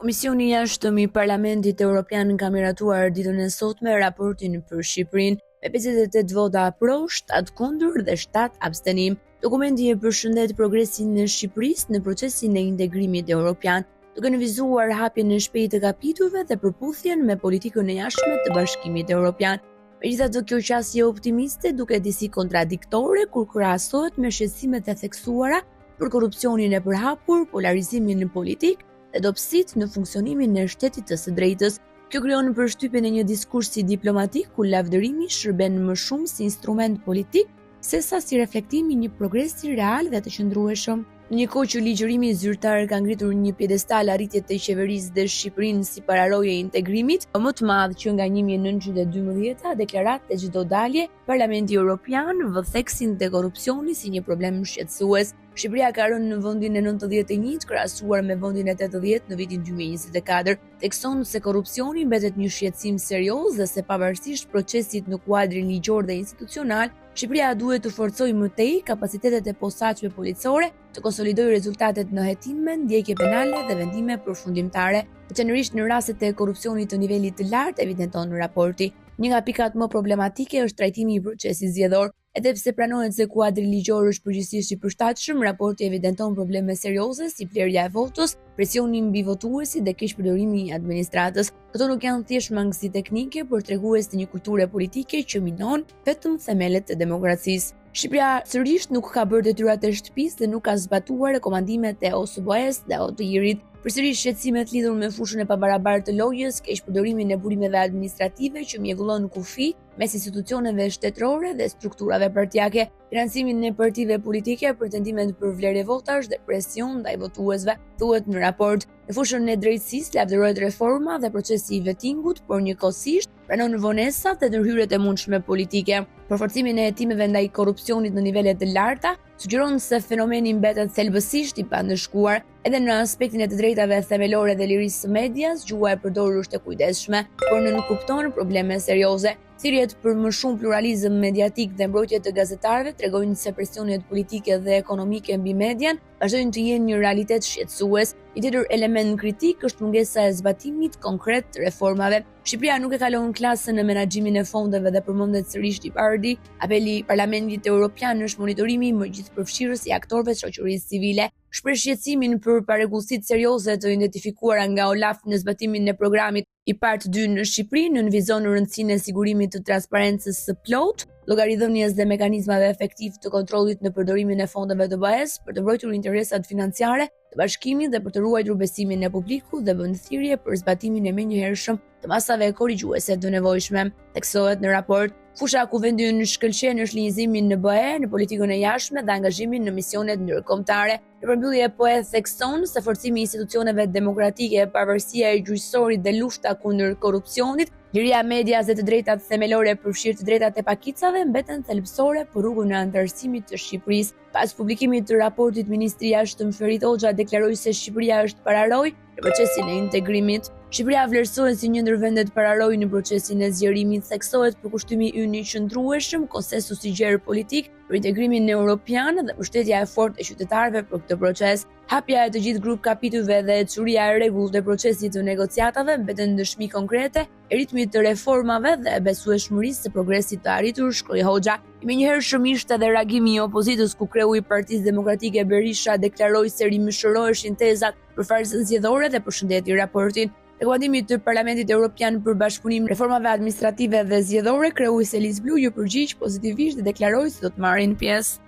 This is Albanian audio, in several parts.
Komisioni i Jashtëm i Parlamentit Evropian ka miratuar ditën e sotme raportin për Shqipërinë me 58 vota pro, 7 kundër dhe 7 abstenim. Dokumenti e përshëndet progresin e Shqipërisë në procesin e integrimit evropian, duke nënvizuar hapjen e shpejtë të kapitujve dhe përputhjen me politikën e jashtme të Bashkimit Evropian. Megjithatë, kjo qasje optimiste duket disi kontradiktore kur krahasohet me shqetësimet e theksuara për korrupsionin e përhapur, polarizimin politik dhe dobësitë në funksionimin e shtetit të së drejtës. Kjo krijon përshtypjen e një diskursi diplomatik ku lavdërimi shërben më shumë si instrument politik sesa si reflektimi i një progresi real dhe të qëndrueshëm. Në një kohë që ligjërimi zyrtar ka ngritur një piedestal arritjet të qeverisë dhe Shqipërinë si pararojë e integrimit, më të madh që nga 1912, deklaratë e çdo dalje, Parlamenti Evropian vë theksin te korrupsioni si një problem shqetësues. Shqipëria ka rënë në vendin e 91 krahasuar me vendin e 80 në vitin 2024, thekson se korrupsioni mbetet një shqetësim serioz dhe se pavarësisht procesit në kuadrin ligjor dhe institucional, Shqipëria duhet të forcojë më tej kapacitetet e posaçme policore, të konsolidojë rezultatet në hetime, ndjekje penale dhe vendime përfundimtare. Veçanërisht në rastet e korrupsionit të nivelit të lartë, evidenton raporti. Një nga pikat më problematike është trajtimi i procesit zgjedhor. Edhe pse pranohet se kuadri ligjor është përgjithsisht i përshtatshëm, raporti evidenton probleme serioze si blerja e votës, presioni mbi votuesit dhe keqpërdorimi i administratës. Këto nuk janë thjesht mangësi teknike, por tregues të një kulture politike që minon vetëm themelet e demokracisë. Shqipëria sërish nuk ka bërë detyrat e shtëpisë dhe nuk ka zbatuar rekomandimet e OSBE-s dhe ODIHR-it. Përsëri shqetësimet lidhur me fushën e pabarabartë të lojës, keqpërdorimin e burimeve administrative që mjegëllon kufi mes institucioneve shtetërore dhe strukturave partijake, financimin e partive politike, pretendimet për vlerë votash dhe presion ndaj votuesve, thuhet në raport. Në fushën e drejtësisë lavdërohet reforma dhe procesi i vettingut, por njëkohësisht pranon vonesat dhe ndërhyrjet e mundshme politike. Përforcimin e hetimeve ndaj korrupsionit në nivele të larta sugjeron se fenomeni mbetet thelbësisht i pandëshkuar. Edhe në aspektin e të drejtave themelore dhe lirisë së medias, gjua e përdorur është e kujdesshme, por nuk kupton probleme serioze. Thirrjet për më shumë pluralizëm mediatik dhe mbrojtje të gazetarëve tregojnë se presionet politike dhe ekonomike mbi median vazhdojnë të jenë një realitet shqetësues. Një tjetër element kritik është mungesa e zbatimit konkret të reformave. Shqipëria nuk e kalon klasën në menaxhimin e fondeve dhe përmendet sërish DPRD. Apeli i Parlamentit Evropian është monitorimi më gjithëpërfshirës i aktorëve të shoqërisë civile. Shpreh shqetësimin për parregullsitë serioze të identifikuara nga OLAF në zbatimin e programit i partë 2 në Shqipëri, nënvizon rëndësinë e sigurimit të transparencës së plotë, llogaridhënies dhe mekanizmave efektiv të kontrollit në përdorimin e fondeve të BE-s për të mbrojtur interesat financiare të bashkimit dhe për të ruajtur besimin e publikut dhe bën thirrje për zbatimin e menjëhershëm të masave korrigjuese të nevojshme. Theksohet në raport, fusha ku vendi në shkëlqen është linjizimin në BE, në politikën e jashtme dhe angazhimin në misionet ndërkombëtare. Në përmbyllje po e thekson se forcimi i institucioneve demokratike, pavarësia e gjyqësorit dhe lufta kundër korrupsionit, liria e medias dhe të drejtat themelore përfshirë të drejtat e pakicave mbeten thelbësore për rrugën e anëtarësimit të Shqipërisë. Pas publikimit të raportit, Ministri i Jashtëm Ferit Hoxha deklaroi se Shqipëria është pararojë në procesin e integrimit. Shqipëria vlerësohet si një ndër vendet pararojë në procesin e zgjerimit, theksohet përkushtimi ynë i qëndrueshëm, konsensus i gjerë politik për integrimin evropian dhe mbështetja e fortë e qytetarëve për këtë proces. Hapja e të gjithë grup kapitujve dhe çuria e rregullt të procesit të negociatave mbeten dëshmi konkrete e ritmit të reformave dhe besueshmërisë së progresit të arritur, shkroi Hoxha. Menjëherë ishte edhe reagimi i opozitës ku kreu i Partisë Demokratike Berisha deklaroi se rimëshëroheshin tezat për farsën zgjedhore dhe përshëndeti raportin. Rekomandimi të Parlamentit Evropian për bashkëpunim reformave administrative dhe zgjedhore, kreuesi Elis Blu ju përgjigj pozitivisht dhe deklaroi se do të marrin pjesë.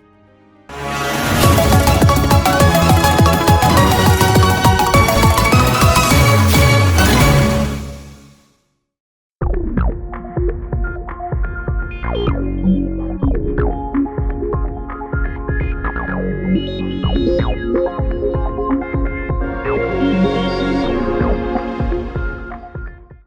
Thank you.